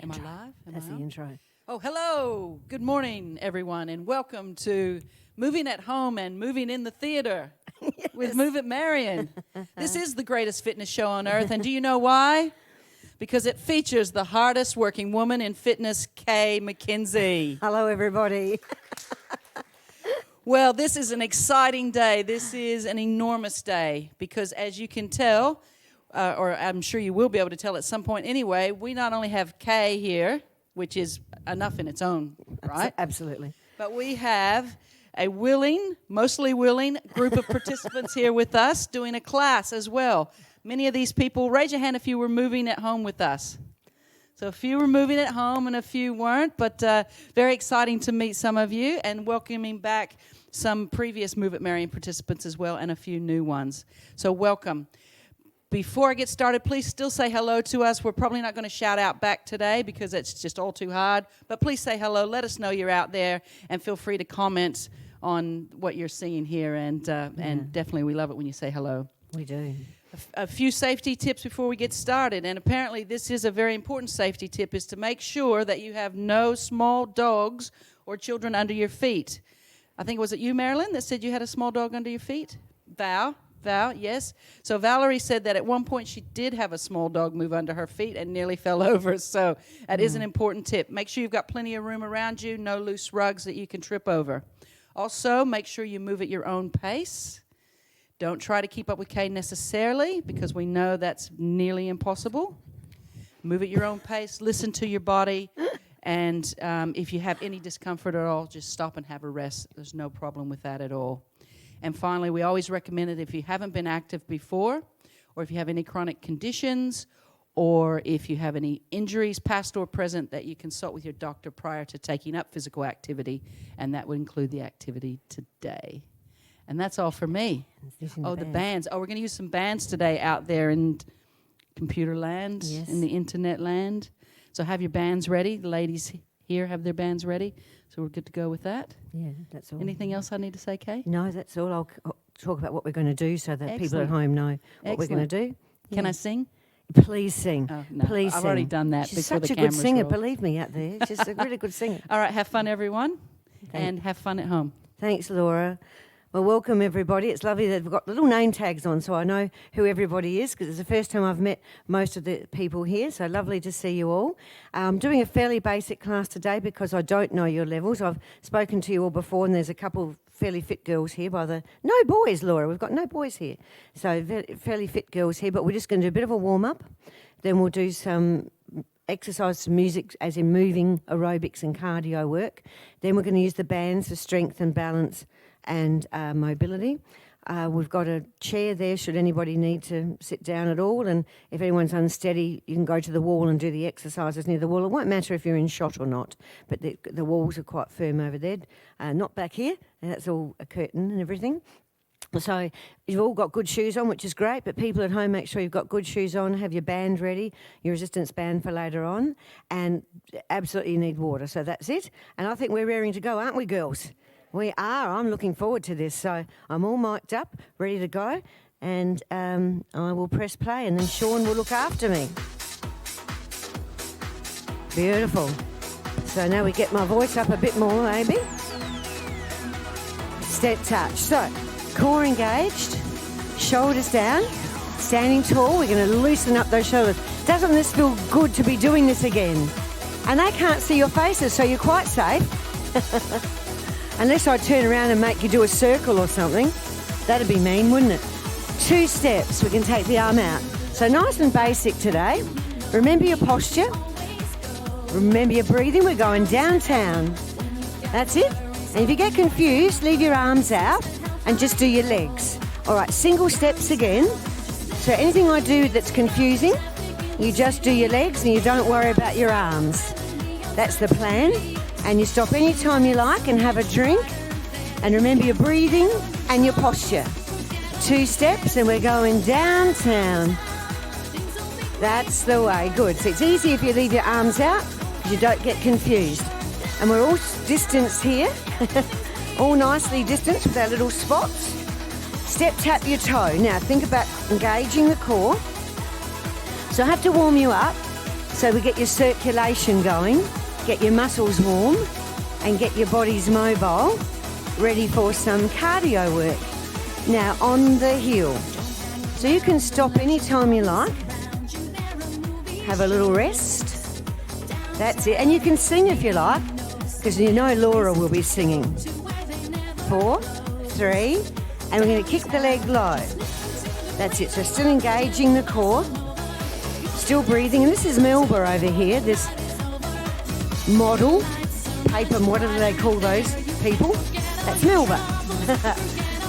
Am I live? That's the intro. Oh, hello. Good morning, everyone, and welcome to Moving at Home and Moving in the Theater with Move It Marion. This is the greatest fitness show on earth, and do you know why? Because it features the hardest working woman in fitness, MacKenzie. Hello, everybody. Well, this is an exciting day. This is an enormous day because, as you can tell, or I'm sure you will be able to tell at some point anyway, we not only have Kay here, which is enough in its own, right? Absolutely. But we have a mostly willing group of participants here with us doing a class as well. Many of these people, raise your hand if you were moving at home with us. So a few were moving at home and a few weren't, but very exciting to meet some of you and welcoming back some previous Move It Marion participants as well and a few new ones. So welcome. Before I get started, please still say hello to us. We're probably not going to shout out back today because it's just all too hard, but please say hello. Let us know you're out there and feel free to comment on what you're seeing here, and definitely we love it when you say hello. We do. A few safety tips before we get started, and apparently this is a very important safety tip, is to make sure that you have no small dogs or children under your feet. I think, was it you, Marilyn, that said you had a small dog under your feet? Val, yes. So Valerie said that at one point she did have a small dog move under her feet and nearly fell over. So that is an important tip. Make sure you've got plenty of room around you, no loose rugs that you can trip over. Also, make sure you move at your own pace. Don't try to keep up with Kay necessarily because we know that's nearly impossible. Move at your own pace. Listen to your body. And if you have any discomfort at all, just stop and have a rest. There's no problem with that at all. And finally, we always recommend it if you haven't been active before, or if you have any chronic conditions, or if you have any injuries, past or present, that you consult with your doctor prior to taking up physical activity, and that would include the activity today. And that's all for me. The bands. Oh, we're going to use some bands today out there in computer land, in the internet land. So have your bands ready. The ladies here have their bands ready. So we're good to go with that. Yeah, that's all. Anything else I need to say, Kay? No, that's all. I'll talk about what we're going to do so that people at home know what we're going to do. Can I sing? Please sing. Oh, no. Please I've sing. already done that She's before the such a cameras good singer, roll. believe me, out there. She's a really good singer. All right, have fun, everyone, and have fun at home. Thanks, Laura. Well, welcome, everybody. It's lovely that we've got little name tags on so I know who everybody is because it's the first time I've met most of the people here, so lovely to see you all. I'm doing a fairly basic class today because I don't know your levels. I've spoken to you all before and there's a couple of fairly fit girls here no boys, Laura. We've got no boys here. So fairly fit girls here, but we're just going to do a bit of a warm-up. Then we'll do some exercise, some music, as in moving, aerobics and cardio work. Then we're going to use the bands for strength and balance and mobility. We've got a chair there should anybody need to sit down at all, and if anyone's unsteady you can go to the wall and do the exercises near the wall. It won't matter if you're in shot or not, but the walls are quite firm over there, not back here, and that's all a curtain and everything. So you've all got good shoes on, which is great, but people at home, make sure you've got good shoes on, have your band ready, your resistance band for later on, and absolutely you need water. So that's it, and I think we're raring to go, aren't we, girls? We are. I'm looking forward to this. So I'm all mic'd up, ready to go, and I will press play, and then Sean will look after me. Beautiful. So now we get my voice up a bit more, maybe. Step touch. So core engaged, shoulders down, standing tall. We're going to loosen up those shoulders. Doesn't this feel good to be doing this again? And they can't see your faces, so you're quite safe. Unless I turn around and make you do a circle or something. That'd be mean, wouldn't it? 2 steps, we can take the arm out. So nice and basic today. Remember your posture. Remember your breathing. We're going downtown. That's it. And if you get confused, leave your arms out and just do your legs. All right, single steps again. So anything I do that's confusing, you just do your legs and you don't worry about your arms. That's the plan. And you stop any time you like and have a drink. And remember your breathing and your posture. 2 steps and we're going downtown. That's the way. Good. So it's easy if you leave your arms out because you don't get confused. And we're all distanced here. All nicely distanced with our little spots. Step tap your toe. Now think about engaging the core. So I have to warm you up. So So we get your circulation going, get your muscles warm, and get your bodies mobile, ready for some cardio work. Now, on the heel. So you can stop anytime you like. Have a little rest. That's it. And you can sing if you like, because you know Laura will be singing. 4, 3, and we're going to kick the leg low. That's it. So still engaging the core, still breathing. And this is Melba over here, this model, paper, whatever they call those people. That's Melba.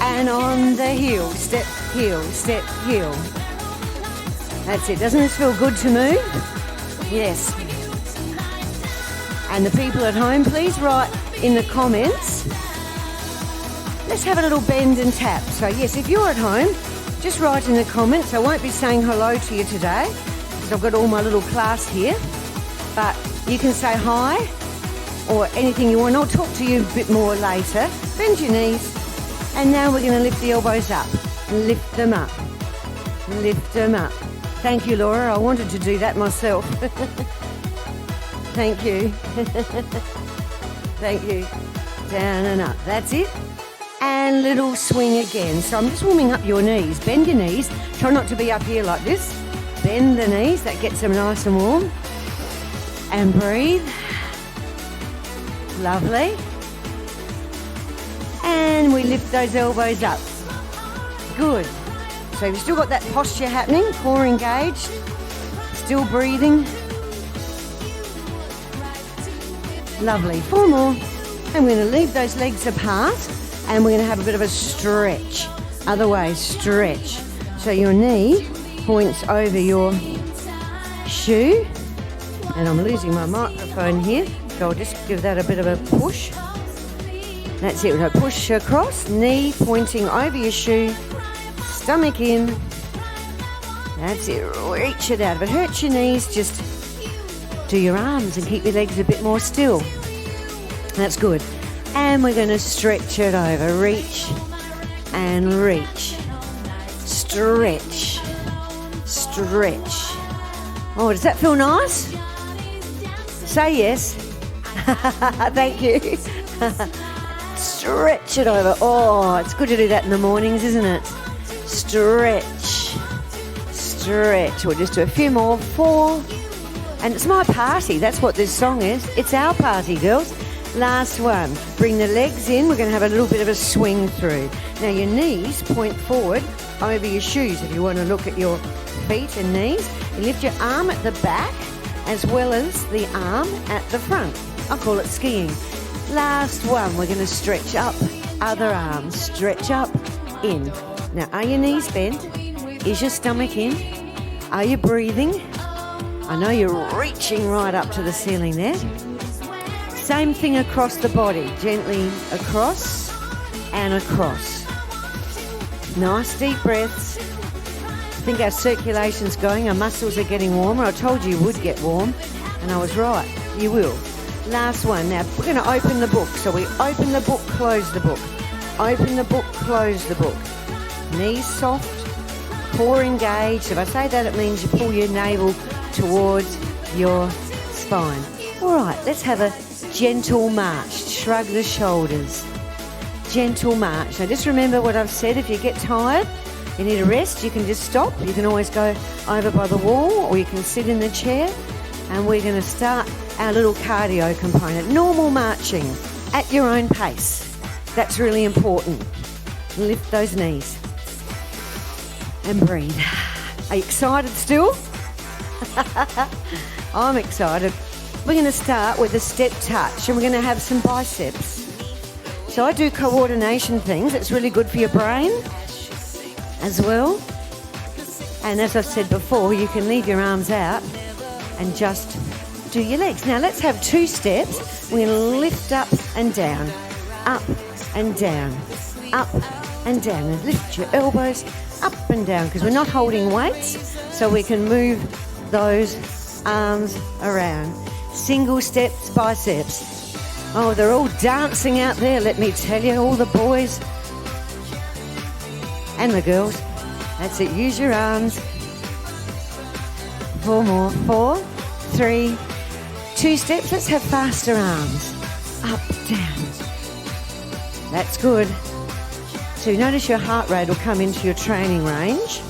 And on the heel, step, heel, step, heel. That's it. Doesn't this feel good to move? Yes. And the people at home, please write in the comments. Let's have a little bend and tap. So yes, if you're at home, just write in the comments. I won't be saying hello to you today because I've got all my little class here. But you can say hi or anything you want. I'll talk to you a bit more later. Bend your knees. And now we're going to lift the elbows up. Lift them up. Lift them up. Thank you, Laura. I wanted to do that myself. Thank you. Thank you. Down and up. That's it. And little swing again. So I'm just warming up your knees. Bend your knees. Try not to be up here like this. Bend the knees. That gets them nice and warm. And breathe. Lovely. And we lift those elbows up. Good. So we've still got that posture happening. Core engaged. Still breathing. Lovely. 4 more. And we're going to leave those legs apart. And we're going to have a bit of a stretch. Other way, stretch. So your knee points over your shoe. And I'm losing my microphone here, so I'll just give that a bit of a push. That's it. So push across, knee pointing over your shoe, stomach in. That's it. Reach it out. If it hurts your knees, just do your arms and keep your legs a bit more still. That's good. And we're going to stretch it over. Reach and reach. Stretch. Stretch. Oh, does that feel nice? Say yes. Thank you. Stretch it over. Oh, it's good to do that in the mornings, isn't it? Stretch. Stretch. We'll just do a few more. 4. And it's my party. That's what this song is. It's our party, girls. Last one. Bring the legs in. We're going to have a little bit of a swing through. Now your knees point forward over your shoes if you want to look at your feet and knees. You lift your arm at the back as well as the arm at the front. I call it skiing. Last one. We're going to stretch up. Other arm. Stretch up. In. Now are your knees bent? Is your stomach in? Are you breathing? I know you're reaching right up to the ceiling there. Same thing across the body, gently across and across. Nice deep breaths. I think our circulation's going, our muscles are getting warmer. I told you would get warm, and I was right, you will. Last one. Now we're going to open the book. So we open the book, close the book. Open the book, close the book. Knees soft, core engaged. If I say that, it means you pull your navel towards your spine. All right, let's have a gentle march. Shrug the shoulders. Gentle march. Now just remember what I've said. If you get tired, you need a rest, you can just stop. You can always go over by the wall or you can sit in the chair. And we're going to start our little cardio component. Normal marching at your own pace. That's really important. Lift those knees. And breathe. Are you excited still? I'm excited. We're going to start with a step touch and we're going to have some biceps. So I do coordination things. It's really good for your brain as well. And as I've said before, you can leave your arms out and just do your legs. Now let's have 2 steps. We're going to lift up and down, up and down, up and down. And lift your elbows up and down because we're not holding weights, so we can move those arms around. Single steps, biceps. Oh, they're all dancing out there, let me tell you, all the boys and the girls. That's it, use your arms. 4 more. 4, 3, 2 steps. Let's have faster arms. Up, down. That's good. So you notice your heart rate will come into your training range.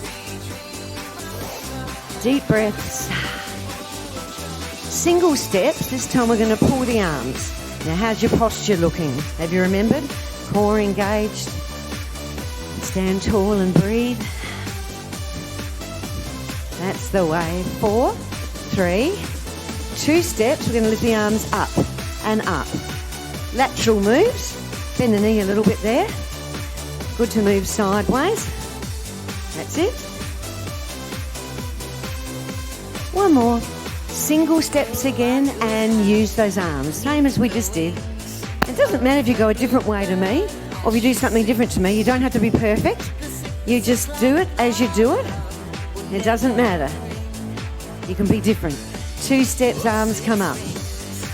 Deep breaths. Single steps. This time we're going to pull the arms. Now how's your posture looking? Have you remembered? Core engaged. Stand tall and breathe. That's the way. 4, 3, 2 steps. We're going to lift the arms up and up. Lateral moves. Bend the knee a little bit there. Good to move sideways. That's it. One more. Single steps again and use those arms. Same as we just did. It doesn't matter if you go a different way to me or if you do something different to me. You don't have to be perfect. You just do it as you do it. It doesn't matter. You can be different. 2 steps, arms come up.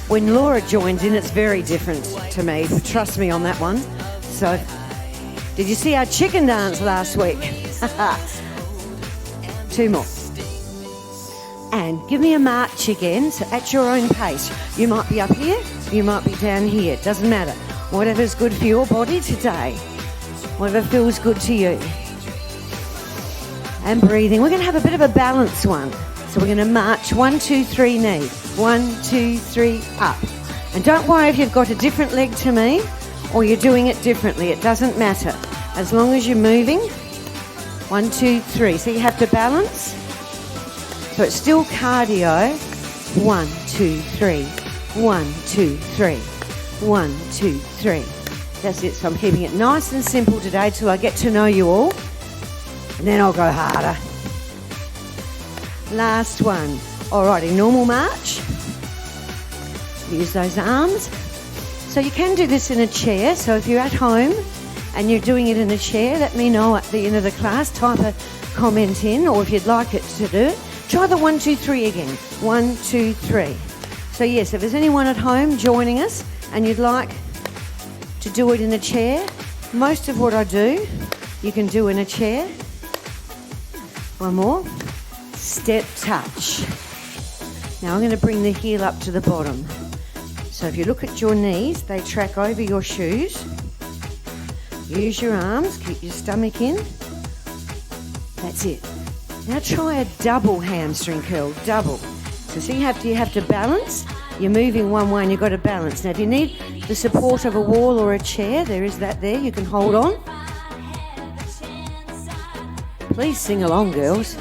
When Laura joins in, it's very different to me. Trust me on that one. So, did you see our chicken dance last week? 2 more. And give me a march again, so at your own pace. You might be up here, you might be down here. It doesn't matter. Whatever's good for your body today. Whatever feels good to you. And breathing. We're going to have a bit of a balance one. So we're going to march 1, 2, 3 knee. 1, 2, 3 up. And don't worry if you've got a different leg to me or you're doing it differently. It doesn't matter. As long as you're moving. 1, 2, 3. So you have to balance. So it's still cardio. 1, 2, 3. 1, 2, 3. 1, 2, 3. That's it. So I'm keeping it nice and simple today till I get to know you all. And then I'll go harder. Last one. Alrighty, normal march. Use those arms. So you can do this in a chair. So if you're at home and you're doing it in a chair, let me know at the end of the class. Type a comment in, or if you'd like it to do it. Try the 1, 2, 3 again. 1, 2, 3. So yes, if there's anyone at home joining us and you'd like to do it in a chair, most of what I do, you can do in a chair. One more. Step touch. Now I'm going to bring the heel up to the bottom. So if you look at your knees, they track over your shoes. Use your arms, keep your stomach in. That's it. Now try a double hamstring curl, double. So see, you have to balance. You're moving one way and you've got to balance. Now if you need the support of a wall or a chair, there is that there, you can hold on. Please sing along, girls.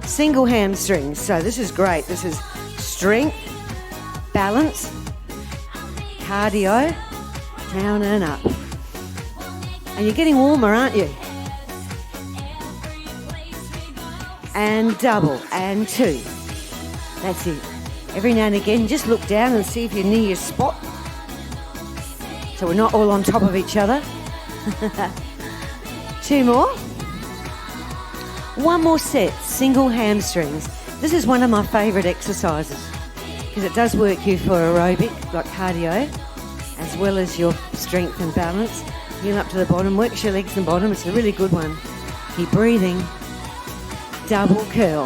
Single hamstrings. So this is great. This is strength, balance, cardio, down and up. And you're getting warmer, aren't you? And double, and 2. That's it. Every now and again, just look down and see if you're near your spot. So we're not all on top of each other. 2 more. 1 more set, single hamstrings. This is one of my favourite exercises because it does work you for aerobic, like cardio, as well as your strength and balance. Heel up to the bottom, works your legs and bottom. It's a really good one. Keep breathing. Double curl.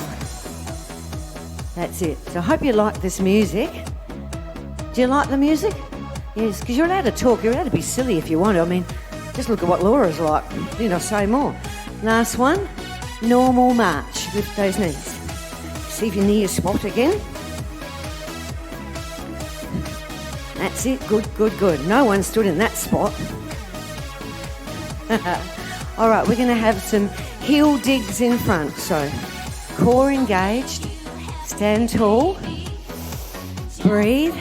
That's it. So I hope you like this music. Do you like the music? Yes, because you're allowed to talk. You're allowed to be silly if you want to. I mean, just look at what Laura's like. You know, say more. Last one. Normal march. Lift those knees. See if you're near your spot again. That's it. Good, good, good. No one stood in that spot. All right, we're going to have some heel digs in front. So, core engaged. Stand tall. Breathe.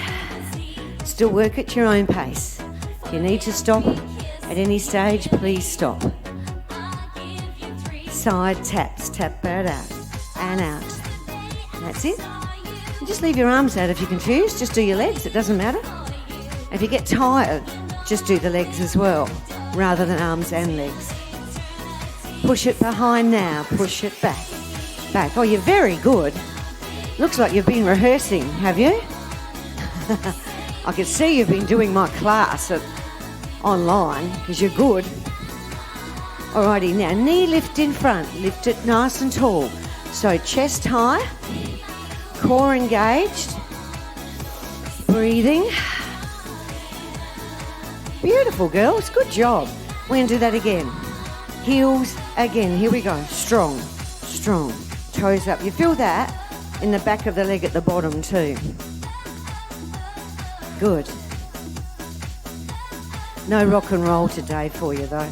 Still work at your own pace. If you need to stop at any stage, please stop. Side taps. Tap that out and out. That's it. And just leave your arms out if you can choose. Just do your legs. It doesn't matter. If you get tired, just do the legs as well, rather than arms and legs. Push it behind now. Push it back. Back. Oh, you're very good. Looks like you've been rehearsing, have you? I can see you've been doing my class online because you're good. Alrighty, now knee lift in front. Lift it nice and tall. So chest high, Core engaged. Breathing. Beautiful, girls. Good job. We're going to do that again. Heels again. Here we go. Strong, strong. Toes up. You feel that in the back of the leg at the bottom too. Good. No rock and roll today for you though.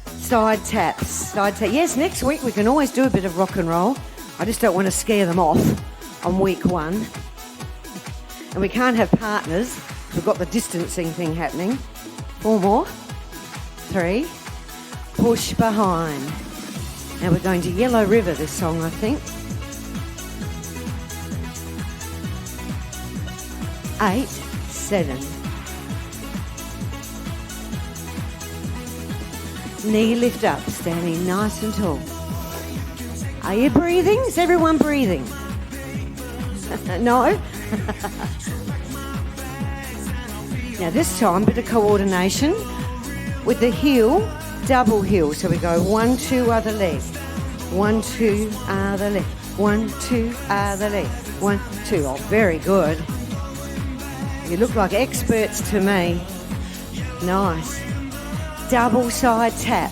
Side taps. Side tap. Yes, next week we can always do a bit of rock and roll. I just don't want to scare them off on week 1. And we can't have partners. We've got the distancing thing happening. 4 more. 3. Push behind. Now we're going to Yellow River, this song, I think. 8, 7. Knee lift up, standing nice and tall. Are you breathing? Is everyone breathing? No? Now this time, bit of coordination with the heel, double heel. So we go 1, 2, other leg. 1, 2, other leg. 1, 2, other leg. 1, 2. Oh, very good. You look like experts to me. Nice. Double side tap.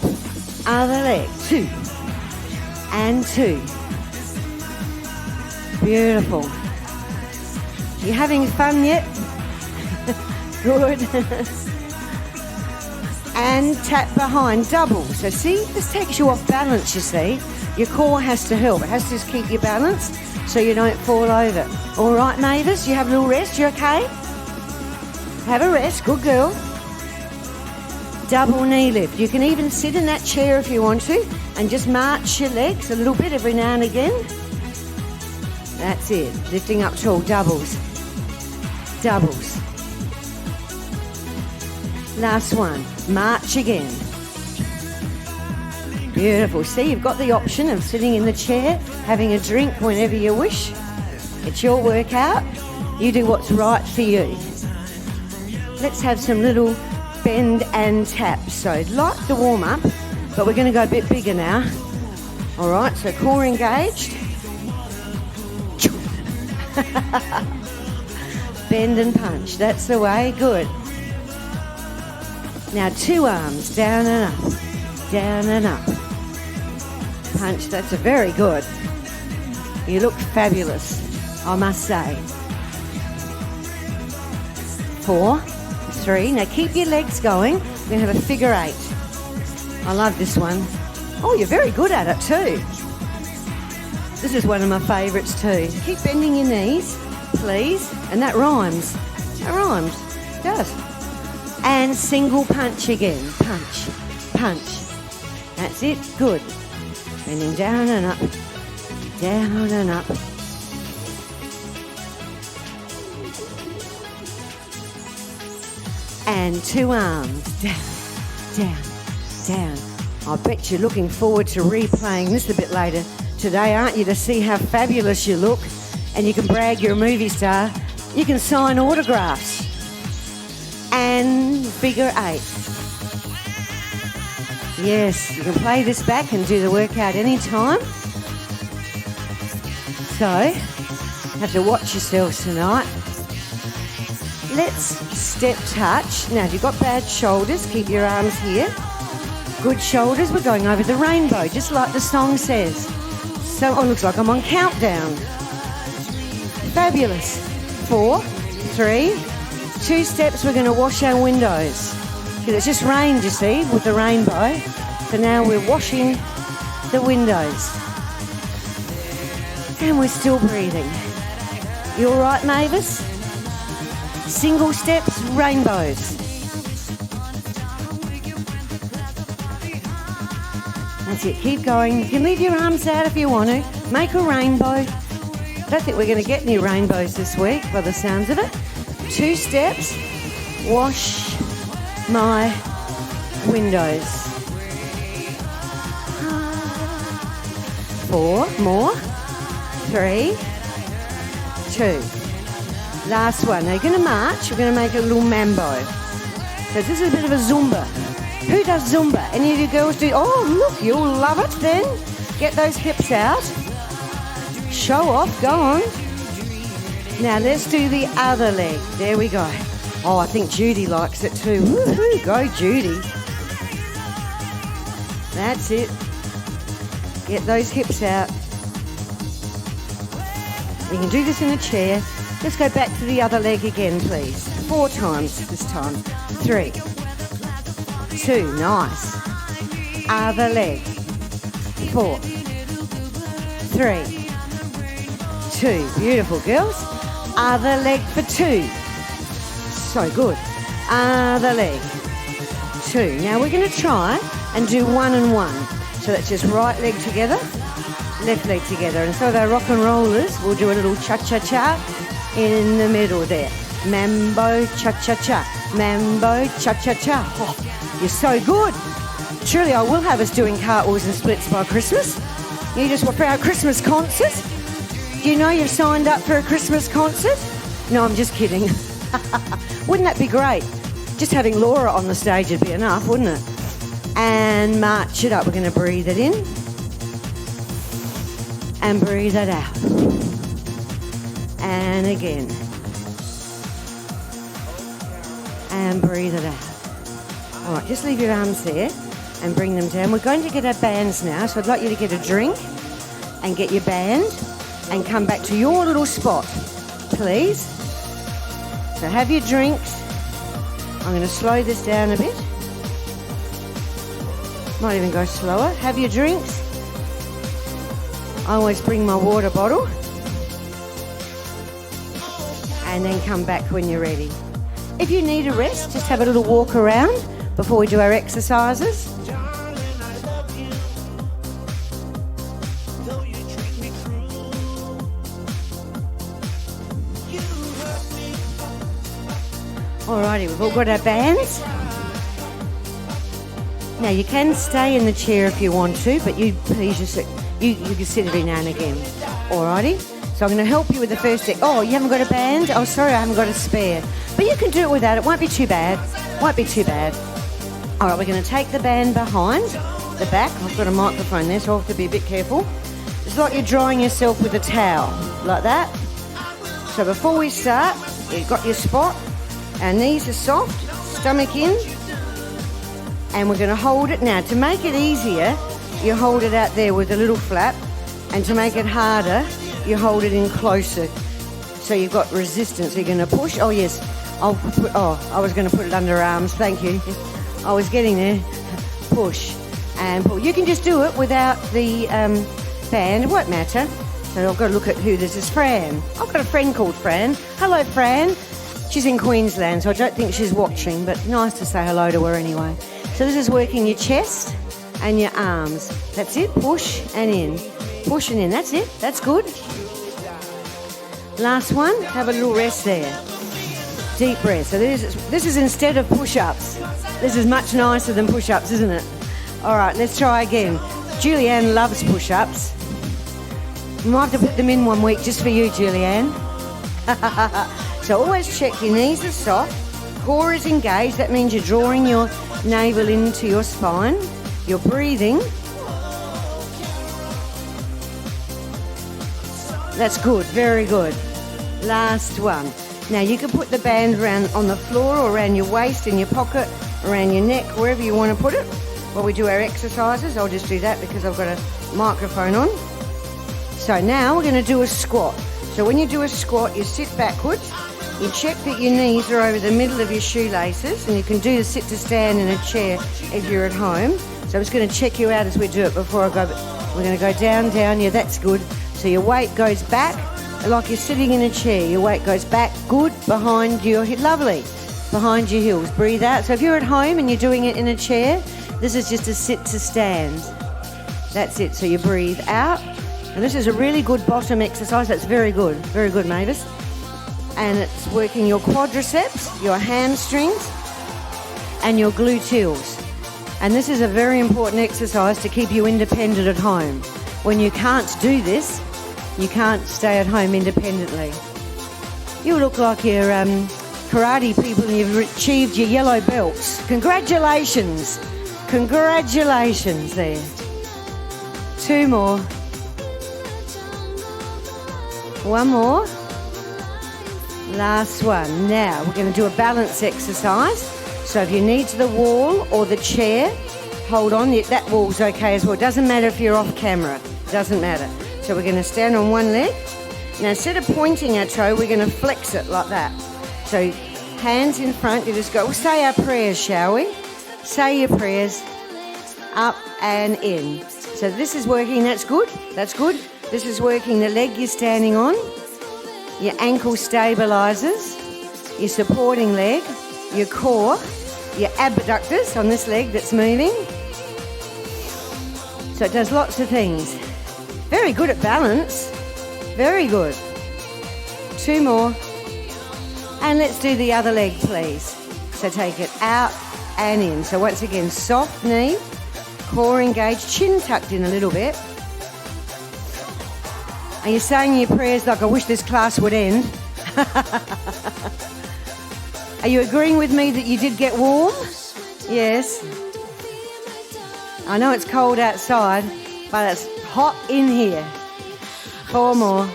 Other leg. 2. And 2. Beautiful. You having fun yet? Good. And tap behind, double. So see, this takes you off balance, you see. Your core has to help. It has to just keep you balanced so you don't fall over. All right, Mavis, you have a little rest. You okay? Have a rest. Good girl. Double knee lift. You can even sit in that chair if you want to and just march your legs a little bit every now and again. That's it. Lifting up tall. Doubles. Doubles. Last one. March again. Beautiful. See, you've got the option of sitting in the chair, having a drink whenever you wish. It's your workout. You do what's right for you. Let's have some little bend and tap. So like the warm up, but we're going to go a bit bigger now. All right, so core engaged. Bend and punch. That's the way. Good. Now 2 arms, down and up, down and up. Punch. That's a very good. You look fabulous, I must say. 4, 3. Now keep your legs going. We're going to have a figure 8. I love this one. Oh, you're very good at it too. This is one of my favourites too. Keep bending your knees, please. And that rhymes. That rhymes. It does. And single punch again. Punch, punch. That's it. Good. Bending down and up. Down and up. And 2 arms. Down, down, down. I bet you're looking forward to replaying this a bit later today, aren't you, to see how fabulous you look. And you can brag you're a movie star. You can sign autographs. And figure 8. Yes, you can play this back and do the workout anytime. So, have to watch yourselves tonight. Let's step touch. Now, if you've got bad shoulders, keep your arms here. Good shoulders, we're going over the rainbow, just like the song says. So, oh, looks like I'm on countdown. Fabulous. 4, 3, 2 steps, we're going to wash our windows. Because it's just rained, you see, with the rainbow. So now we're washing the windows. And we're still breathing. You all right, Mavis? Single steps, rainbows. That's it, keep going. You can leave your arms out if you want to. Make a rainbow. I don't think we're going to get any rainbows this week by the sounds of it. 2 steps, wash my windows. 4 more. 3, 2. Last one. Now you're going to march. We're going to make a little mambo. So this is a bit of a Zumba. Who does Zumba? Any of you girls do? Oh, look, you'll love it then. Get those hips out. Show off. Go on. Now let's do the other leg. There we go. Oh, I think Judy likes it too. Woohoo, go Judy. That's it. Get those hips out. You can do this in a chair. Let's go back to the other leg again, please. 4 times this time. 3, 2, nice. Other leg. 4, 3, 2, beautiful girls. Other leg for 2. So good. Other leg. 2. Now we're going to try and do 1 and 1. So that's just right leg together, left leg together. And so our rock and rollers, we'll do a little cha-cha-cha in the middle there. Mambo cha-cha-cha. Mambo cha-cha-cha. Oh, you're so good. Surely I will have us doing cartwheels and splits by Christmas. You just want for our Christmas concert? Do you know you've signed up for a Christmas concert? No, I'm just kidding. Wouldn't that be great? Just having Laura on the stage would be enough, wouldn't it? And march it up. We're going to breathe it in and breathe it out. And again. And breathe it out. All right, just leave your arms there and bring them down. We're going to get our bands now, so I'd like you to get a drink and get your band and come back to your little spot, please. So have your drinks. I'm going to slow this down a bit. Might even go slower. Have your drinks. I always bring my water bottle. And then come back when you're ready. If you need a rest, just have a little walk around before we do our exercises. Alrighty, we've all got our bands. Now you can stay in the chair if you want to, but you please just you can sit every now and again. Alrighty? So I'm going to help you with the first step. Oh, you haven't got a band? Oh, sorry, I haven't got a spare. But you can do it without. It won't be too bad. Won't be too bad. Alright, we're going to take the band behind the back. I've got a microphone there, so I have to be a bit careful. It's like you're drying yourself with a towel, like that. So before we start, you've got your spot. Our knees are soft, stomach in. And we're going to hold it now. To make it easier, you hold it out there with a little flap. And to make it harder, you hold it in closer. So you've got resistance. You're going to push. Oh, yes. I was going to put it under arms. Thank you. I was getting there. Push and pull. You can just do it without the band. It won't matter. So I've got to look at who this is. Fran. I've got a friend called Fran. Hello, Fran. She's in Queensland, so I don't think she's watching, but nice to say hello to her anyway. So this is working your chest and your arms. That's it. Push and in. Push and in. That's it. That's good. Last one. Have a little rest there. Deep breath. So this is instead of push-ups. This is much nicer than push-ups, isn't it? All right, let's try again. Julianne loves push-ups. We might have to put them in one week just for you, Julianne. So always check your knees are soft. Core is engaged. That means you're drawing your navel into your spine. You're breathing. That's good. Very good. Last one. Now you can put the band around on the floor or around your waist, in your pocket, around your neck, wherever you want to put it. While we do our exercises, I'll just do that because I've got a microphone on. So now we're going to do a squat. So when you do a squat, you sit backwards. You check that your knees are over the middle of your shoelaces, and you can do the sit to stand in a chair if you're at home. So I'm just going to check you out as we do it before I go. We're going to go down, down. Yeah, that's good. So your weight goes back like you're sitting in a chair. Your weight goes back, good, behind your head. Lovely. Behind your heels. Breathe out. So if you're at home and you're doing it in a chair, this is just a sit to stand. That's it. So you breathe out. And this is a really good bottom exercise. That's very good. Very good, Mavis. And it's working your quadriceps, your hamstrings, and your gluteals. And this is a very important exercise to keep you independent at home. When you can't do this, you can't stay at home independently. You look like you're karate people and you've achieved your yellow belts. Congratulations. Congratulations there. 2 more. 1 more. Last one. Now we're going to do a balance exercise. So if you need to the wall or the chair, hold on. That wall's okay as well. Doesn't matter if you're off camera. Doesn't matter. So we're going to stand on one leg. Now instead of pointing our toe, we're going to flex it like that. So hands in front. You just go. We'll say our prayers, shall we? Say your prayers. Up and in. So this is working. That's good. That's good. This is working the leg you're standing on. Your ankle stabilizers. Your supporting leg. Your core. Your abductors on this leg that's moving. So it does lots of things. Very good at balance. Very good. 2 more. And let's do the other leg, please. So take it out and in. So once again, soft knee, core engaged, chin tucked in a little bit. Are you saying your prayers like, I wish this class would end? Are you agreeing with me that you did get warm? Yes. I know it's cold outside, but it's hot in here. 4 more.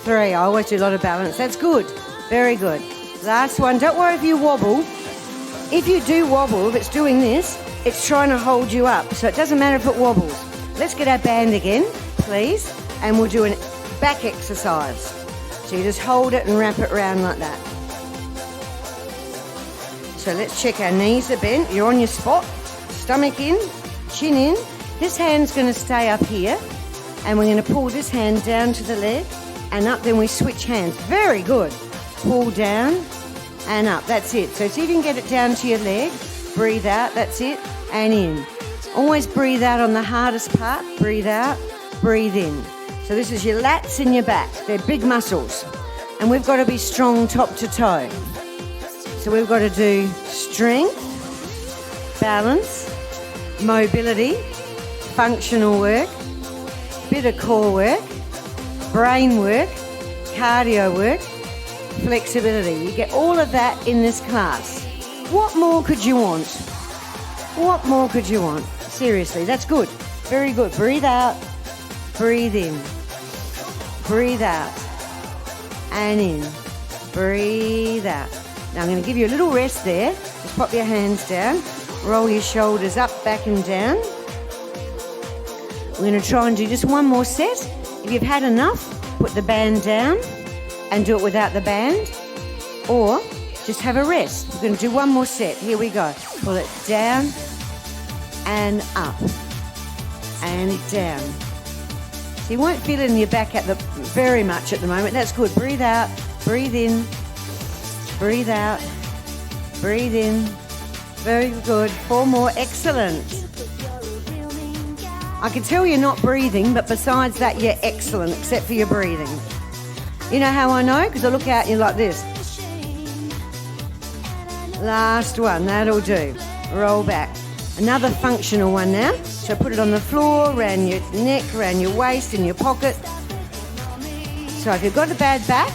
3. I always do a lot of balance. That's good. Very good. Last one. Don't worry if you wobble. If you do wobble, if it's doing this, it's trying to hold you up. So it doesn't matter if it wobbles. Let's get our band again, please. And we'll do a back exercise. So you just hold it and wrap it around like that. So let's check our knees are bent. You're on your spot. Stomach in, chin in. This hand's going to stay up here. And we're going to pull this hand down to the leg and up. Then we switch hands. Very good. Pull down and up. That's it. So see if you can get it down to your leg. Breathe out. That's it. And in. Always breathe out on the hardest part. Breathe out. Breathe in. So this is your lats and your back. They're big muscles. And we've got to be strong top to toe. So we've got to do strength, balance, mobility, functional work, bit of core work, brain work, cardio work, flexibility. You get all of that in this class. What more could you want? What more could you want? Seriously, that's good. Very good. Breathe out, breathe in, breathe out, and in, breathe out. Now I'm going to give you a little rest there. Just pop your hands down, roll your shoulders up, back and down. We're going to try and do just one more set. If you've had enough, put the band down and do it without the band, or just have a rest. We're going to do one more set. Here we go. Pull it down and up and down. So you won't feel it in your back very much at the moment. That's good. Breathe out, breathe in, breathe out, breathe in. Very good. 4 more. Excellent. I can tell you're not breathing, but besides that, you're excellent, except for your breathing. You know how I know? Because I look out and you're like this. Last one. That'll do. Roll back. Another functional one now. So put it on the floor, around your neck, around your waist, in your pocket. So if you've got a bad back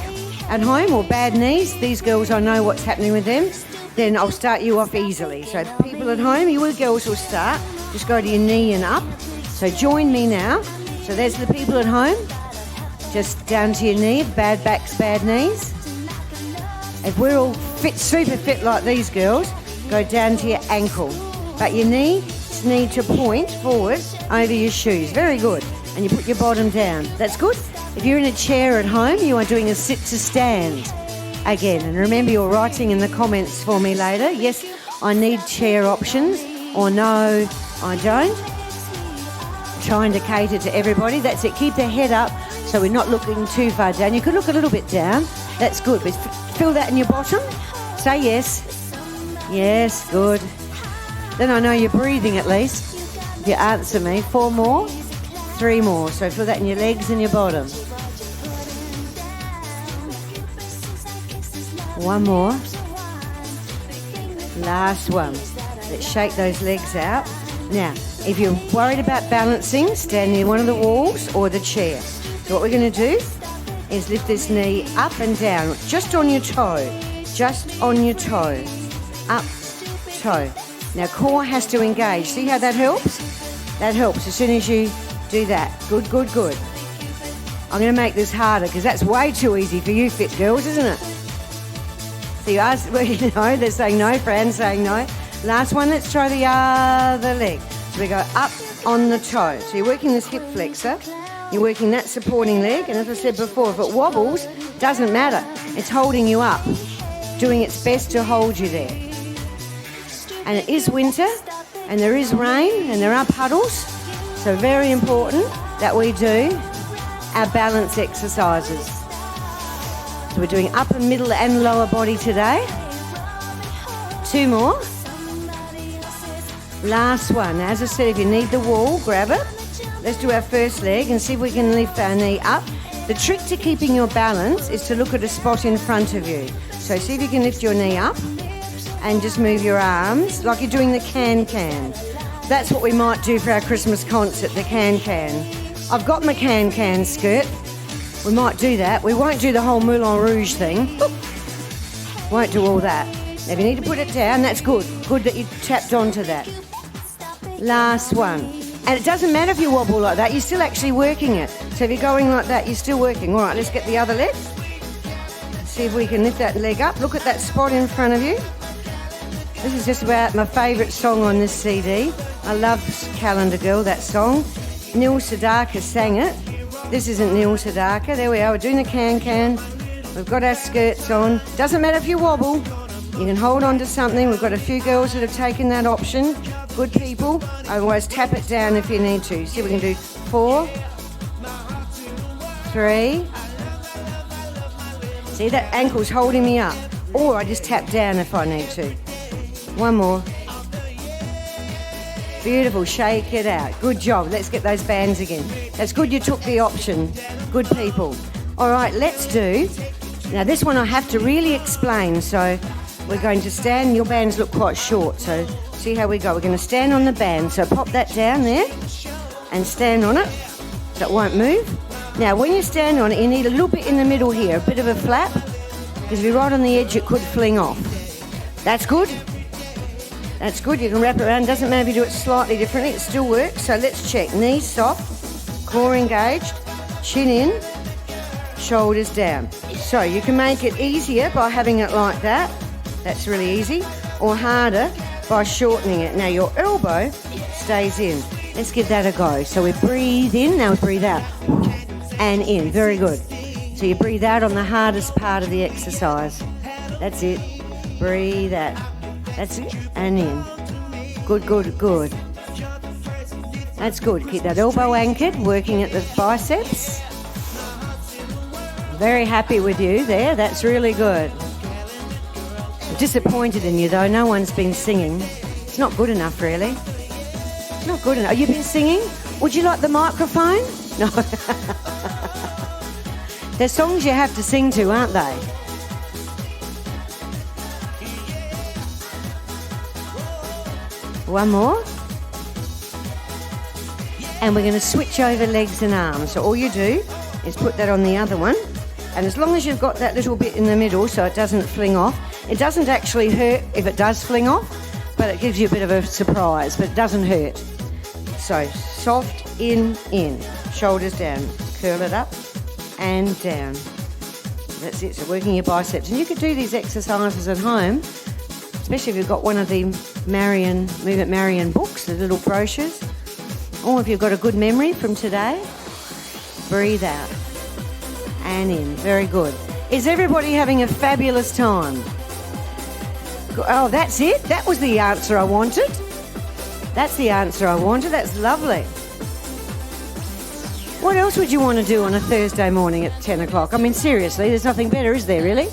at home or bad knees, these girls, I know what's happening with them, then I'll start you off easily. So people at home, you girls will start. Just go to your knee and up. So join me now. So there's the people at home. Just down to your knee, bad backs, bad knees. If we're all fit, super fit like these girls, go down to your ankle. But your knees need to point forward over your shoes. Very good. And you put your bottom down. That's good. If you're in a chair at home, you are doing a sit to stand again. And remember, you're writing in the comments for me later. Yes, I need chair options. Or no, I don't. Trying to cater to everybody. That's it. Keep the head up so we're not looking too far down. You could look a little bit down. That's good. But feel that in your bottom. Say yes. Yes, good. Then I know you're breathing at least. If you answer me. 4 more. 3 more. So feel that in your legs and your bottom. 1 more. Last one. Let's shake those legs out. Now, if you're worried about balancing, stand near one of the walls or the chair. So what we're going to do is lift this knee up and down, just on your toe. Just on your toe. Up, toe. Now, core has to engage. See how that helps? That helps as soon as you do that. Good, good, good. I'm going to make this harder because that's way too easy for you fit girls, isn't it? So you ask, well, you know, they're saying no, Fran's saying no. Last one, let's try the other leg. So we go up on the toe. So you're working this hip flexor, you're working that supporting leg, and as I said before, if it wobbles, doesn't matter. It's holding you up, doing its best to hold you there. And it is winter, and there is rain, and there are puddles, so very important that we do our balance exercises. So we're doing upper, middle and lower body today. 2 more. Last one. As I said, if you need the wall, grab it. Let's do our first leg and see if we can lift our knee up. The trick to keeping your balance is to look at a spot in front of you. So see if you can lift your knee up and just move your arms like you're doing the can-can. That's what we might do for our Christmas concert, the can-can. I've got my can-can skirt. We might do that. We won't do the whole Moulin Rouge thing. Won't do all that. Now, if you need to put it down, that's good. Good that you tapped onto that. Last one. And it doesn't matter if you wobble like that, you're still actually working it. So if you're going like that, you're still working. All right, let's get the other leg. See if we can lift that leg up. Look at that spot in front of you. This is just about my favourite song on this CD. I love Calendar Girl, that song. Neil Sedaka sang it. This isn't Neil Sedaka. There we are. We're doing the can-can. We've got our skirts on. Doesn't matter if you wobble. You can hold on to something. We've got a few girls that have taken that option. Good people. Otherwise, tap it down if you need to. See if we can do 4, 3. See, that ankle's holding me up. Or I just tap down if I need to. 1 more. Beautiful, shake it out. Good job. Let's get those bands again. That's good you took the option. Good people. All right, let's do. Now this one I have to really explain. So we're going to stand. Your bands look quite short. So see how we go. We're going to stand on the band. So pop that down there and stand on it. That won't move. Now when you stand on it, you need a little bit in the middle here. A bit of a flap. Because if you're right on the edge, it could fling off. That's good. That's good, you can wrap it around. Doesn't matter if you do it slightly differently, it still works. So let's check. Knees soft, core engaged, chin in, shoulders down. So you can make it easier by having it like that. That's really easy. Or harder by shortening it. Now your elbow stays in. Let's give that a go. So we breathe in, now we breathe out. And in, very good. So you breathe out on the hardest part of the exercise. That's it. Breathe out. That's it, and in. Good, good, good. That's good. Keep that elbow anchored, working at the biceps. Very happy with you there. That's really good. I'm disappointed in you, though. No one's been singing. It's not good enough, really. It's not good enough. Have you been singing? Would you like the microphone? No. They're songs you have to sing to, aren't they? One more. And we're going to switch over legs and arms. So all you do is put that on the other one. And as long as you've got that little bit in the middle so it doesn't fling off, it doesn't actually hurt if it does fling off, but it gives you a bit of a surprise, but it doesn't hurt. So soft, in, shoulders down, curl it up and down. That's it, so working your biceps. And you could do these exercises at home, especially if you've got one of the Move It Marion books, the little brochures, or if you've got a good memory from today. Breathe out and in. Very good. Is everybody having a fabulous time? Oh, that's it. That was the answer I wanted. That's the answer I wanted. That's lovely. What else would you want to do on a Thursday morning at 10 o'clock? I mean, seriously, there's nothing better, is there, really?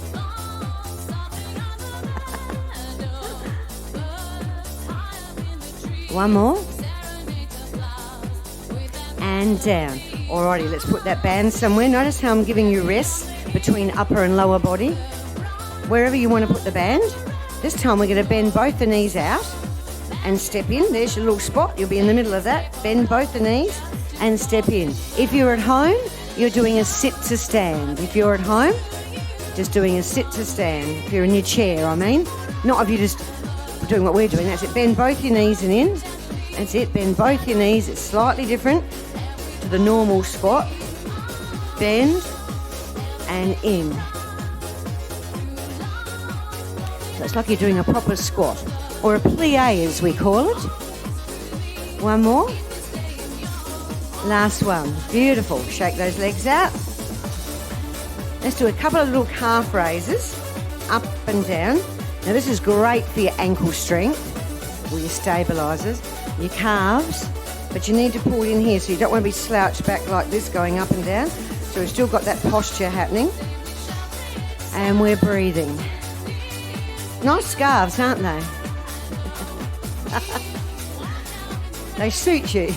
One more. And down. Alrighty, let's put that band somewhere. Notice how I'm giving you rest between upper and lower body. Wherever you want to put the band. This time we're going to bend both the knees out and step in. There's your little spot. You'll be in the middle of that. Bend both the knees and step in. If you're at home, you're doing a sit to stand. If you're at home, just doing a sit to stand. If you're in your chair, I mean. Not if you're just doing what we're doing. That's it. Bend both your knees and in. That's it. Bend both your knees. It's slightly different to the normal spot. bend, and in. So it's like you're doing a proper squat, or a plie as we call it. One more. Last one. Beautiful. Shake those legs out. Let's do a couple of little calf raises, up and down. Now this is great for your ankle strength, or your stabilisers, your calves, but you need to pull it in here, so you don't want to be slouched back like this, going up and down. So we've still got that posture happening. And we're breathing. Nice scarves, aren't they? They suit you.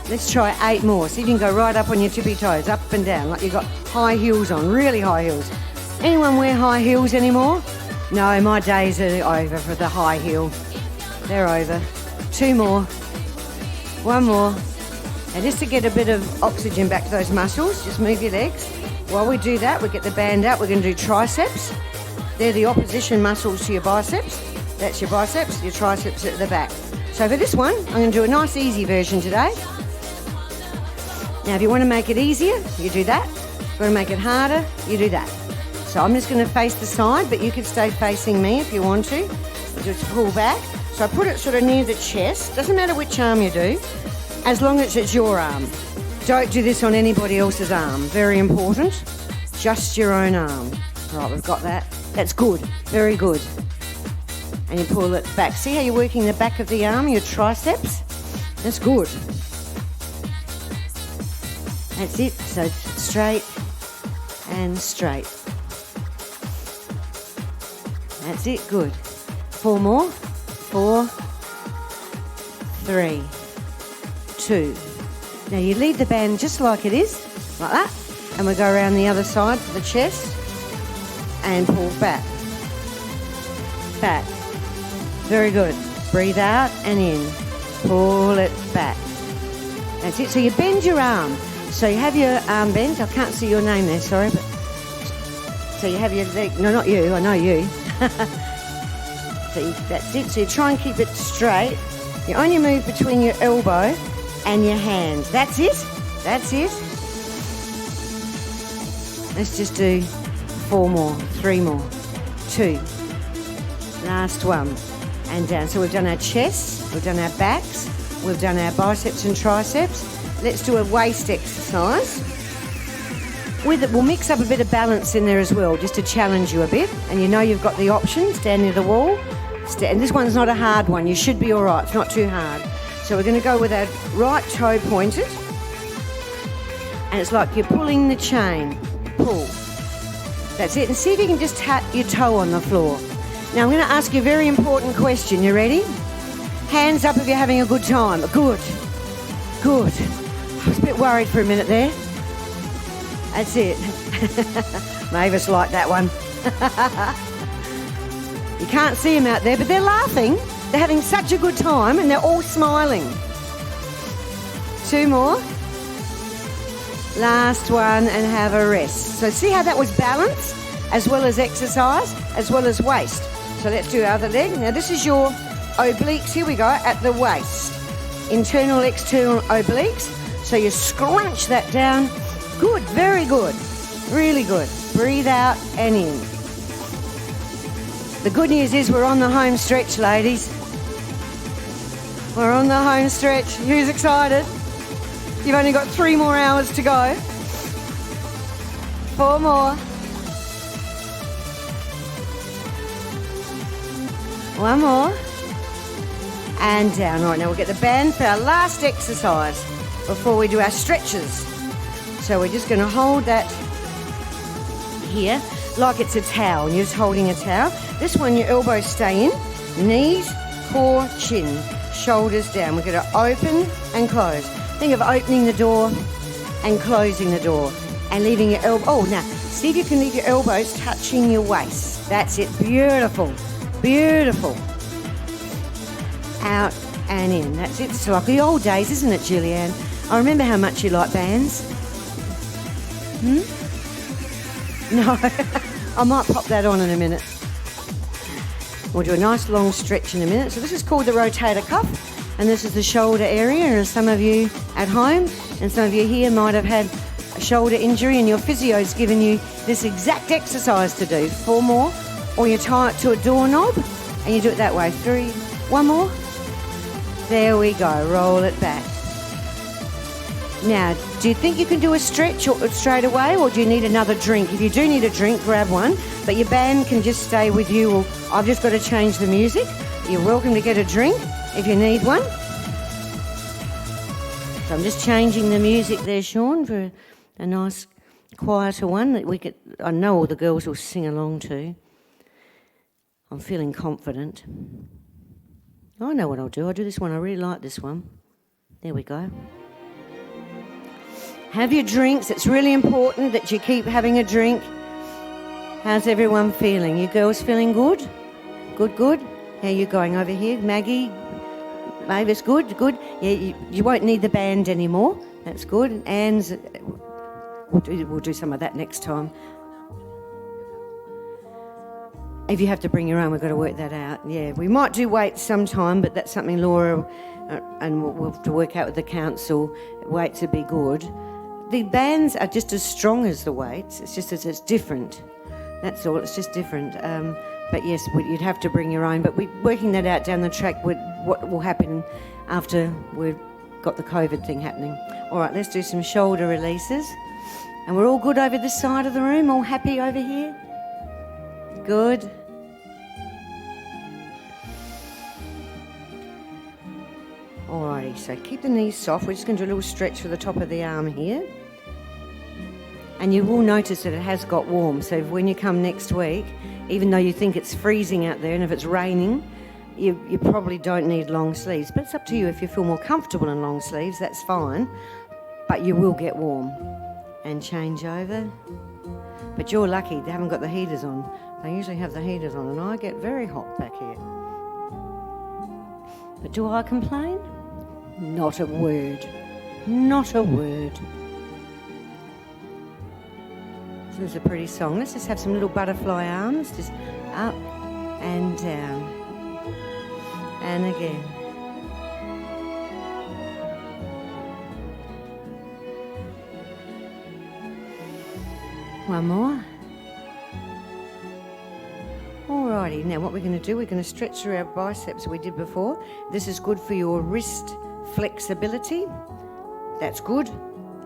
Let's try 8 more. See if you can go right up on your tippy toes, up and down, like you've got high heels on, really high heels. Anyone wear high heels anymore? No, my days are over for the high heel. They're over. 2 more. 1 more. And just to get a bit of oxygen back to those muscles, just move your legs. While we do that, we get the band out. We're going to do triceps. They're the opposition muscles to your biceps. That's your biceps, your triceps at the back. So for this one, I'm going to do a nice easy version today. Now if you want to make it easier, you do that. If you want to make it harder, you do that. So I'm just going to face the side, but you could stay facing me if you want to. Just pull back. So I put it sort of near the chest. Doesn't matter which arm you do, as long as it's your arm. Don't do this on anybody else's arm. Very important. Just your own arm. Right, we've got that. That's good. Very good. And you pull it back. See how you're working the back of the arm, your triceps? That's good. That's it. So straight and straight. That's it. Good. 4 more. 4, 3, 2. Now you leave the band just like it is, like that, and we go around the other side for the chest and pull back. Back. Very good. Breathe out and in. Pull it back. That's it. So you bend your arm. So you have your arm bent. I can't see your name there, sorry. But so you have your leg. No, not you. I know you. That's it. So you try and keep it straight. You only move between your elbow and your hands. That's it. That's it. Let's just do 4 more, 3 more, 2. Last one. And down. So we've done our chests, we've done our backs, we've done our biceps and triceps. Let's do a waist exercise. With it, we'll mix up a bit of balance in there as well, just to challenge you a bit. And you know you've got the option, stand near the wall. And this one's not a hard one. You should be all right. It's not too hard. So we're going to go with our right toe pointed. And it's like you're pulling the chain. Pull. That's it. And see if you can just tap your toe on the floor. Now I'm going to ask you a very important question. You ready? Hands up if you're having a good time. Good. Good. I was a bit worried for a minute there. That's it. Mavis liked that one. You can't see them out there, but they're laughing. They're having such a good time and they're all smiling. 2 more. Last one and have a rest. So see how that was balance as well as exercise as well as waist. So let's do the other leg. Now this is your obliques. Here we go at the waist. Internal, external obliques. So you scrunch that down. Good, very good. Really good. Breathe out and in. The good news is we're on the home stretch, ladies. We're on the home stretch. Who's excited? You've only got 3 more hours to go. 4 more. 1 more. And down. Right, now we'll get the band for our last exercise before we do our stretches. So we're just going to hold that here like it's a towel. You're just holding a towel. This one, your elbows stay in. Knees, core, chin. Shoulders down. We're going to open and close. Think of opening the door and closing the door and leaving your elbow. Oh, now, see if you can leave your elbows touching your waist. That's it. Beautiful. Beautiful. Out and in. That's it. It's like the old days, isn't it, Julianne? I remember how much you like bands. No. I might pop that on in a minute. We'll do a nice long stretch in a minute. So this is called the rotator cuff, and this is the shoulder area. And as some of you at home And some of you here might have had a shoulder injury and your physio's given you this exact exercise to do. 4 more. Or you tie it to a doorknob and you do it that way. 3, 1 more. There we go. Roll it back. Now, do you think you can do a stretch straight away, or do you need another drink? If you do need a drink, grab one, but your band can just stay with you. Or I've just got to change the music. You're welcome to get a drink if you need one. So I'm just changing the music there, Sean, for a nice, quieter one that we could. I know all the girls will sing along to. I'm feeling confident. I know what I'll do. I'll do this one. I really like this one. There we go. Have your drinks. It's really important that you keep having a drink. How's everyone feeling? You girls feeling good? Good. How are you going over here? Maggie? Mavis, good. Yeah, you won't need the band anymore. That's good. Anne's, we'll do some of that next time. If you have to bring your own, we've got to work that out. Yeah, we might do weights sometime, but that's something Laura and we'll have to work out with the council. Weights would be good. The bands are just as strong as the weights. It's just that it's different. That's all. It's just different. But yes, you'd have to bring your own. But we're working that out down the track with what will happen after we've got the COVID thing happening. All right, let's do some shoulder releases. And we're all good over this side of the room? All happy over here? Good. Alrighty, so keep the knees soft. We're just going to do a little stretch for the top of the arm here. And you will notice that it has got warm. So when you come next week, even though you think it's freezing out there and if it's raining, you probably don't need long sleeves. But it's up to you. If you feel more comfortable in long sleeves, that's fine. But you will get warm. And change over. But you're lucky they haven't got the heaters on. They usually have the heaters on and I get very hot back here. But do I complain? Not a word. Not a word. This is a pretty song. Let's just have some little butterfly arms. Just up and down. And again. One more. Alrighty, now what we're going to do, we're going to stretch through our biceps we did before. This is good for your wrist flexibility. That's good.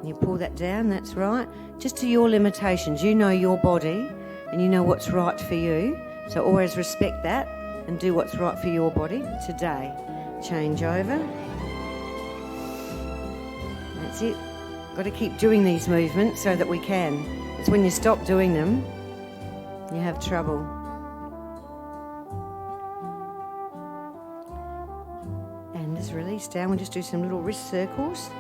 You pull that down, that's right. Just to your limitations. You know your body and you know what's right for you. So always respect that and do what's right for your body today. Change over. That's it. Got to keep doing these movements so that we can. It's when you stop doing them, you have trouble. And just release down. We'll just do some little wrist circles.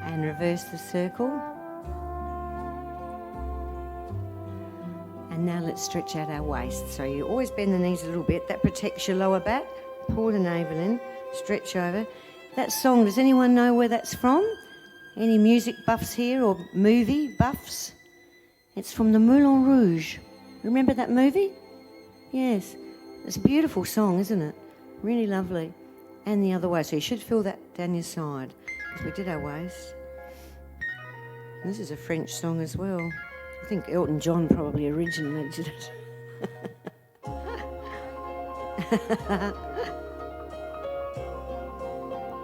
And reverse the circle. And now let's stretch out our waist. So you always bend the knees a little bit. That protects your lower back. Pull the navel in, stretch over. That song, does anyone know where that's from? Any music buffs here or movie buffs? It's from the Moulin Rouge. Remember that movie? Yes. It's a beautiful song, isn't it? Really lovely. And the other way. So you should feel that down your side. Because we did our waist. And this is a French song as well. I think Elton John probably originated it.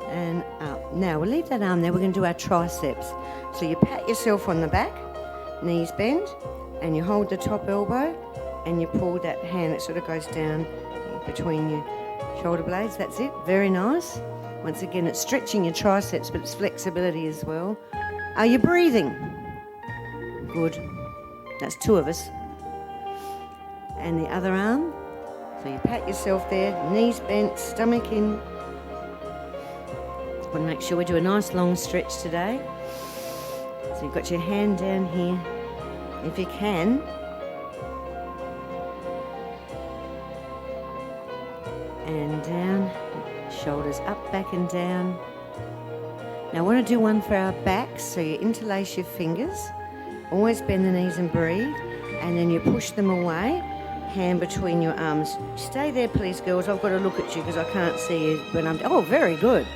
And up. Now we'll leave that arm there. We're going to do our triceps. So you pat yourself on the back, knees bend, and you hold the top elbow and you pull that hand. It sort of goes down between your shoulder blades. That's it. Very nice. Once again, it's stretching your triceps, but it's flexibility as well. Are you breathing? Good. That's 2 of us. And the other arm. So you pat yourself there, knees bent, stomach in. Want to make sure we do a nice long stretch today. So you've got your hand down here. If you can, and down, shoulders up, back and down. Now I want to do one for our backs, so you interlace your fingers, always bend the knees and breathe, and then you push them away, hand between your arms. Stay there please girls, I've got to look at you because I can't see you when I'm... Oh, very good.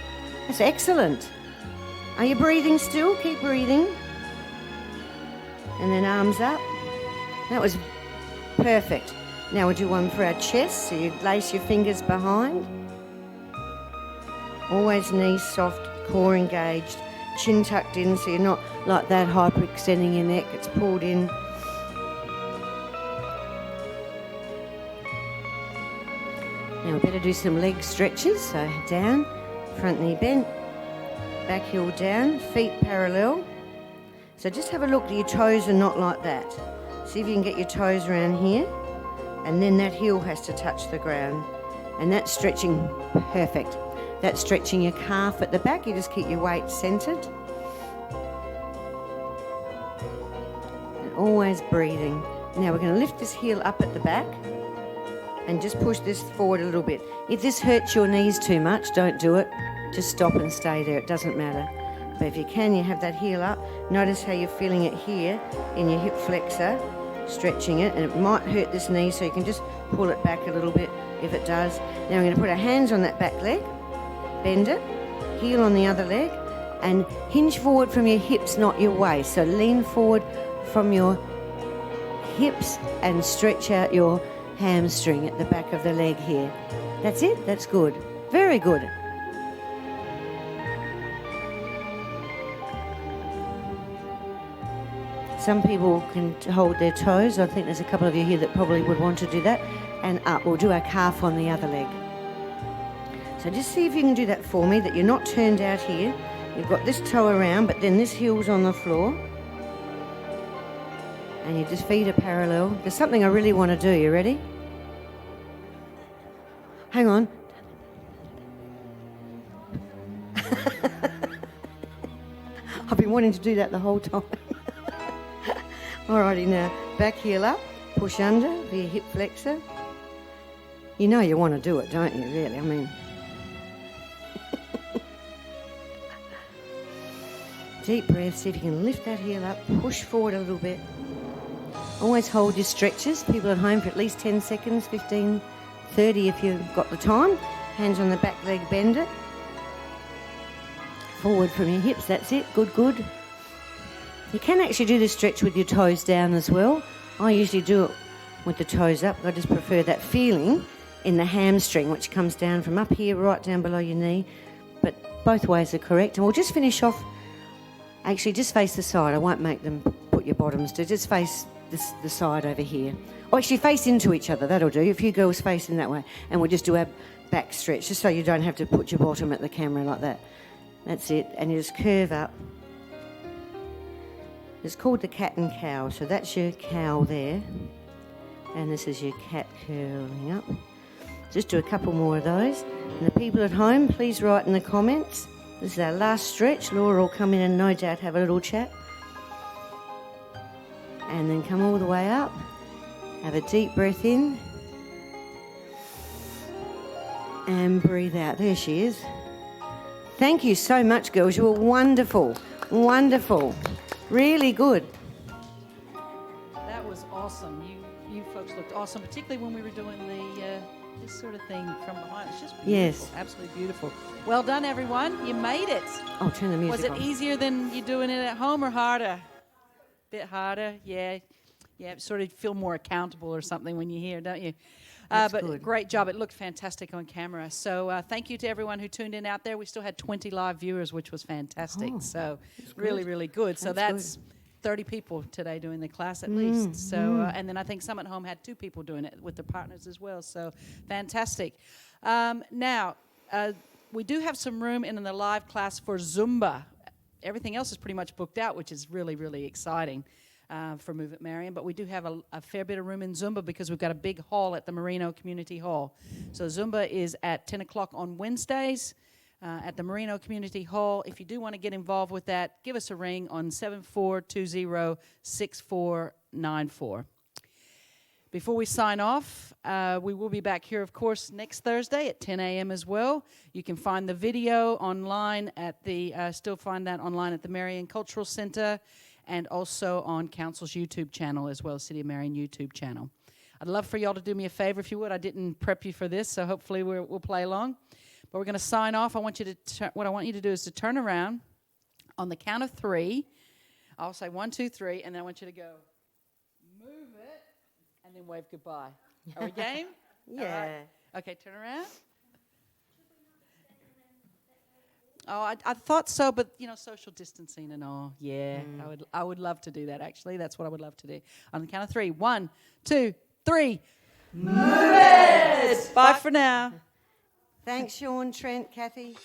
That's excellent. Are you breathing still? Keep breathing. And then arms up. That was perfect. Now we'll do one for our chest, so you lace your fingers behind. Always knees soft, core engaged, chin tucked in so you're not like that hyperextending your neck, it's pulled in. Now we better do some leg stretches, so down, front knee bent, back heel down, feet parallel. So just have a look that your toes are not like that. See if you can get your toes around here, and then that heel has to touch the ground. And that's stretching perfect. That's stretching your calf at the back. You just keep your weight centered. And always breathing. Now we're going to lift this heel up at the back and just push this forward a little bit. If this hurts your knees too much, don't do it. Just stop and stay there. It doesn't matter. But if you can, you have that heel up. Notice how you're feeling it here in your hip flexor, stretching it, and it might hurt this knee, so you can just pull it back a little bit if it does. Now we're going to put our hands on that back leg, bend it, heel on the other leg, and hinge forward from your hips, not your waist. So lean forward from your hips and stretch out your hamstring at the back of the leg here. That's it. That's good. Very good. Some people can hold their toes. I think there's a couple of you here that probably would want to do that. And up. We'll do our calf on the other leg. So just see if you can do that for me, that you're not turned out here. You've got this toe around, but then this heel's on the floor. And your just feet are parallel. There's something I really want to do. You ready? Hang on. I've been wanting to do that the whole time. Alrighty, now back heel up, push under via hip flexor. You know you want to do it, don't you, really? I mean, deep breath, see if you can lift that heel up, push forward a little bit. Always hold your stretches. People at home for at least 10 seconds, 15, 30 if you've got the time. Hands on the back leg, bend it. Forward from your hips, that's it, good, good. You can actually do this stretch with your toes down as well. I usually do it with the toes up. I just prefer that feeling in the hamstring, which comes down from up here right down below your knee. But both ways are correct. And we'll just finish off, actually just face the side. I won't make them put your bottoms to, just face the side over here. Or actually face into each other, that'll do. If you girls face in that way. And we'll just do our back stretch, just so you don't have to put your bottom at the camera like that. That's it. And you just curve up. It's called the cat and cow, so that's your cow there. And this is your cat curling up. Just do a couple more of those. And the people at home, please write in the comments. This is our last stretch. Laura will come in and no doubt have a little chat. And then come all the way up. Have a deep breath in. And breathe out. There she is. Thank you so much, girls. You were wonderful. Wonderful. Really good. That was awesome. You folks looked awesome, particularly when we were doing the this sort of thing from behind. It's just beautiful. Yes. Absolutely beautiful. Well done, everyone. You made it. Oh, turn the music Was it on. easier than you doing it at home or harder? Bit harder, yeah. Yeah, sort of feel more accountable or something when you're here, don't you? That's but good. Great job. It looked fantastic on camera. So thank you to everyone who tuned in out there. We still had 20 live viewers, which was fantastic. Oh, so really, really good. So That's that's 30 people today doing the class at least. So and then I think some at home had 2 people doing it with their partners as well. So fantastic. Now, we do have some room in the live class for Zumba. Everything else is pretty much booked out, which is really, really exciting. For Move It Marion, but we do have a fair bit of room in Zumba because we've got a big hall at the Merino Community Hall. So Zumba is at 10 o'clock on Wednesdays at the Merino Community Hall. If you do want to get involved with that, give us a ring on 7420-6494. Before we sign off, we will be back here, of course, next Thursday at 10 a.m. as well. You can find the video online at still find that online at the Marion Cultural Center, and also on Council's YouTube channel as well, City of Marion YouTube channel. I'd love for y'all to do me a favor if you would. I didn't prep you for this, so hopefully we'll play along. But we're going to sign off. What I want you to do is to turn around on the count of 3. I'll say 1, 2, 3, and then I want you to go, move it, and then wave goodbye. Are we game? Yeah. All right. Okay, turn around. Oh, I thought so, but social distancing and all. Yeah, I would love to do that. Actually, that's what I would love to do. On the count of 3, 1, 2, 3. Move it. Bye for now. Thanks, Sean, Trent, Kathy.